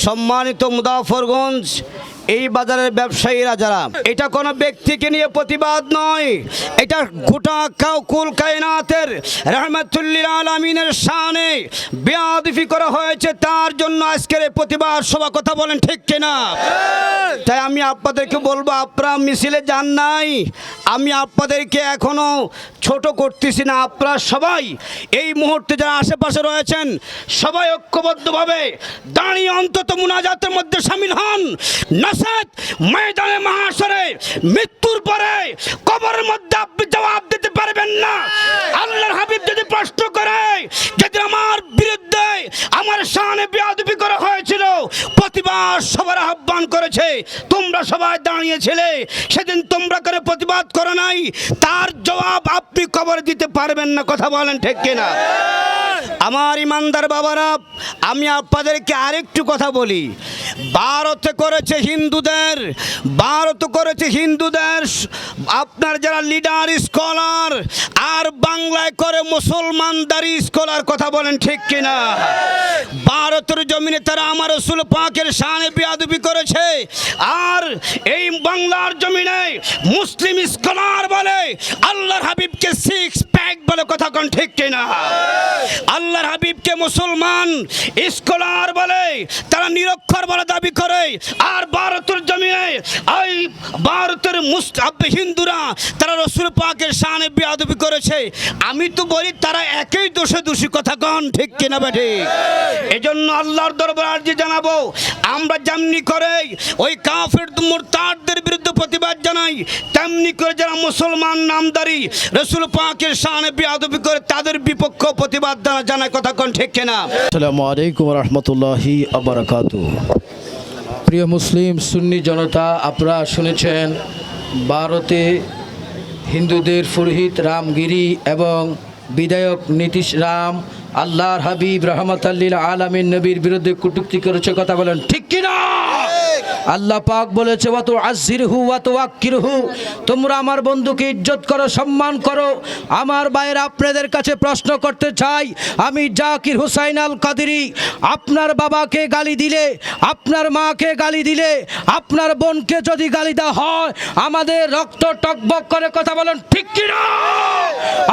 সম্মানিত মুজাফফরগঞ্জ এই বাজারের ব্যবসায়ীরা যারা, এটা কোনো ব্যক্তিকে নিয়ে প্রতিবাদ নয়, এটা গোটা কুল কায়নাতের রাহমাতুল্লিল আলামিনের শানে বেয়াদবি করা হয়েছে, তার জন্য আজকের এই প্রতিবাদ সভা। কথা বলেন ঠিক কিনা? তাই আমি আপনাদেরকে বলবো, আপনারা মিছিলে যান নাই, আমি আপনাদেরকে এখনো ছোট করতেছি না। আপনারা সবাই এই মুহূর্তে যারা আশেপাশে রয়েছেন সবাই ঐক্যবদ্ধভাবে দাঁড়িয়ে অন্তত মুনাজাতের মধ্যে শামিল হন। নাসাত ময়দানে মাহশরে মৃত্যুর পরে কবরের মধ্যে আপনি জবাব দিতে পারবেন না। আল্লাহর হাবিব যদি প্রশ্ন করে, যদি আমার বিরুদ্ধে আমার শানে বেয়াদবি করা হয়েছিল, প্রতিবাদ সবার আহ্বান করেছে, তোমরা সবাই দাঁড়িয়েছিলে, সেদিন তোমরা করে প্রতিবাদ করো নাই, তার জবাব আপনি কবরে দিতে পারবেন না। কথা বলেন ঠিক কিনা? আমার ইমানদার বাবারা, আমি আপনাদেরকে আরেকটু কথা বলি। ভারতে করেছে হিন্দুদের, ভারত করেছে হিন্দুদের আপনার যারা লিডার স্কলার, আর বাংলায় করে মুসলমানদারি স্কলার। কথা বলেন ঠিক কিনা? ভারতের জমিনে তারা আমার রাসূল পাকের শানে বেয়াদবি করেছে, আর এই বাংলার জমিনে মুসলিম স্কলার বলে আল্লাহর হাবিবকে সিক্স প্যাক বলে। কথা কোন ঠিক কিনা? আল্লাহর হাবিবকে মুসলমান স্কলার বলে, তারা নিরক্ষর বলে দাবি করে, আর ভারতের জমিনে এই ভারতের হিন্দুরা তারা রাসূল পাকের শানে বেয়াদবি করেছে। আমি তো বলি তারা একই দোষে দোষী। কথা কোন ঠিক কিনা বেঠি? এজন্য আল্লাহর দরবারে আরজি জানাবো, আমরা যেমনি করে ওই কাফের মুরতাদদের বিরুদ্ধে প্রতিবাদ জানাই, তেমনি করে যারা মুসলমান নামদারি রাসূল পাকের শানে বেয়াদবি করে তাদের বিপক্ষে প্রতিবাদ জানায়। কথা কোন ঠিক কিনা? আসসালামু আলাইকুম ওয়া রাহমাতুল্লাহি ওয়া বারাকাতুহু। প্রিয় মুসলিম সুন্নি জনতা, আপনারা শুনেছেন ভারতে হিন্দুদের পুরোহিত রামগিরি এবং বিধায়ক নীতিশ রাম আল্লাহর হাবিব রহমাতুল আলামিন নবীর বিরুদ্ধে কটূক্তি করেছে। কথা বলেন ঠিক কিনা? আল্লাহ পাক বলেছে, ওয়া তুআজ্জিরহু ওয়া তুওয়াক্কিরহু, তোমরা আমার বন্ধুকে ইজ্জত করো, সম্মান করো। আমার ভাইয়েরা, আপনাদের কাছে প্রশ্ন করতে চাই, আমি জাকির হুসাইন আল কাদেরী আপনার বাবাকে গালি দিলে, আপনার মাকে গালি দিলে, আপনার বোনকে যদি গালি দেওয়া হয়, আমাদের রক্ত টকবক করে। কথা বলেন ঠিক কিনা?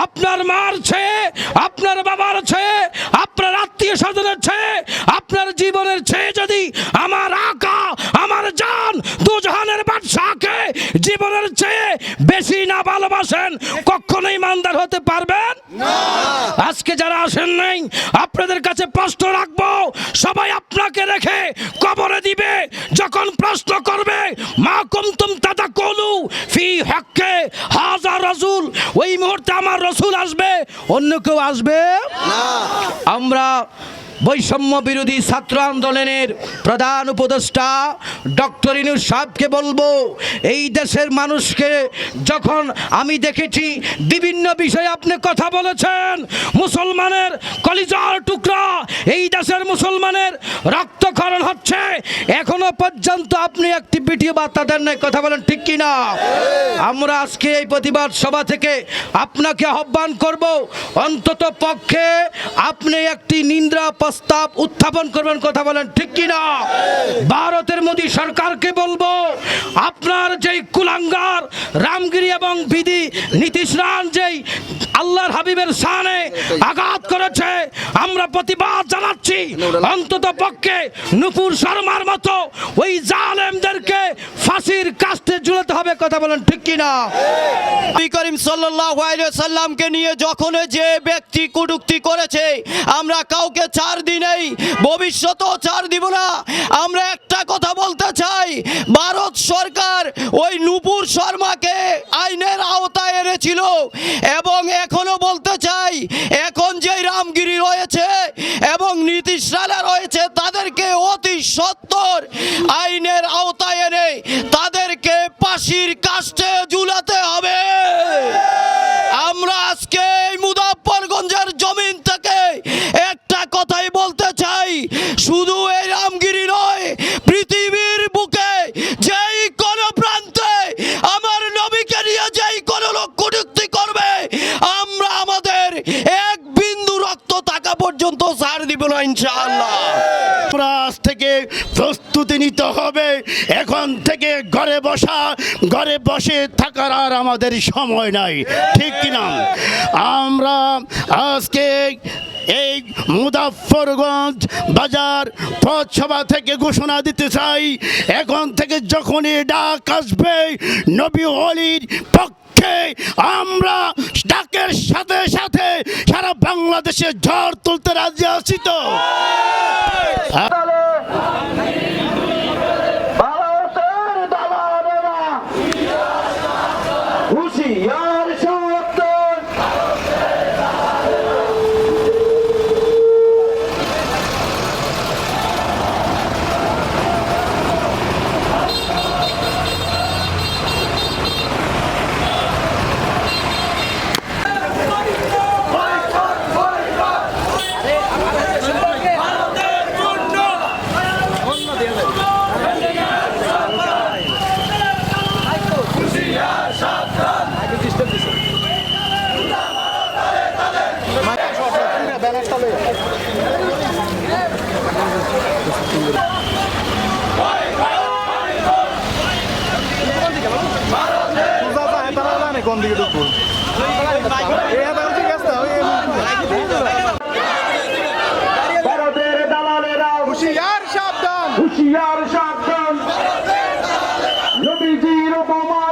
আপনার মার চেয়ে, আপনার বাবার চেয়ে, আপনার আত্মীয় স্বজনের চেয়ে, আপনার জীবনের চেয়ে যদি আমার আকা, আমার জান, দুজাহানের বাদশাকে জীবনের চেয়ে বেশি না ভালোবাসেন, কখনোই ইমানদার হতে পারবেন না। আজকে যারা আসেন নাই, আপনাদের কাছে প্রশ্ন রাখবো, সবাই আপনাকে রেখে কবরে দিবে। যখন প্রশ্ন করবে, মা কুনতুম তাতাকুলু ফি হক্কে হাযা রাসূল, ওই মুহূর্তে আমার রাসূল আসবে, অন্য কেউ আসবে না। আমরা বৈষম্য বিরোধী ছাত্র আন্দোলনের প্রধান উপদেষ্টা ডক্টর ইউনূস সাহেবকে বলবো, এই দেশের মানুষকে যখন আমি দেখেছি বিভিন্ন বিষয়ে আপনি কথা বলেছেন, মুসলমানের কলিজার টুকরা এই দেশের মুসলমানের রক্তক্ষরণ হচ্ছে, এখনো পর্যন্ত আপনি একটি ভিডিও বার্তা দেন নাই। কথা বলেন ঠিক কিনা? আমরা আজকে এই প্রতিবাদ সভা থেকে আপনাকে আহ্বান করব, অন্তত পক্ষে আপনি একটি নিন্দা প্রস্তাব উত্থাপন করবেন। কথা বলেন ঠিক কিনা? ভারতের মোদী সরকারকে বলবো, আপনার যেই কুলাঙ্গার রামগিরি এবং বিধি নীতিশ রাম যেই আল্লাহর হাবিবের শানে আঘাত করেছে, আমরা প্রতিবাদ জানাচ্ছি, অন্তত পক্ষে নুপুর শর্মার মতো ওই জালেমদেরকে ফাঁসির কাস্তে ঝুলাতে হবে। কথা বলেন ঠিক কিনা? নবী করিম সাল্লাল্লাহু আলাইহি ওয়াসাল্লামকে নিয়ে যখন যে ব্যক্তি কটূক্তি করেছে, আমরা কাউকে ছাড় দিই নাই, ভবিষ্যতেও ছাড় দিব না। আমরা একটা কথা বলতে চাই, ভারত সরকার ওই নুপুর শর্মাকে আইনের আওতায় এনেছিল, এবং এখনো বলতে চাই, এখন যে রামগিরি রয়েছে এবং নীতিশ রানা রয়েছে, তাদেরকে অতি সত্বর আইনের আওতায় এনে তাদেরকে ফাঁসির কাস্টে ঝুলাতে হবে। আমরা আজকে এই মুজাফফরগঞ্জের জমিন থেকে একটা কথাই বলতে চাই, শুধু এই রামগিরি নয়, পৃথিবীর বুকে যেই কোন প্রান্তে আমার নবীকে নিয়ে যেই কোন লোক কটূক্তি করবে, আমরা আমাদের এক বিন্দু রক্ত থাকা পর্যন্ত ছাড় দিব না ইনশাআল্লাহ। আজ থেকে প্রস্তুতি নিতে হবে। এখন থেকে ঘরে বসে থাকার আর আমাদের সময় নাই, ঠিক কিনা? আমরা আজকে এই মুজাফফরগঞ্জ বাজার পথসভা থেকে ঘোষণা দিতে চাই, এখন থেকে যখনই ডাক আসবে নবী ওলির পক্ষে, আমরা ডাকের সাথে সাথে সারা বাংলাদেশে ঝড় তুলতে রাজি আছি তো? কোন দিকে ঢুকবো? ভারতের দালালেরা হুঁশিয়ার সাবধান, হুঁশিয়ার সাবধান, নবীজির উপমা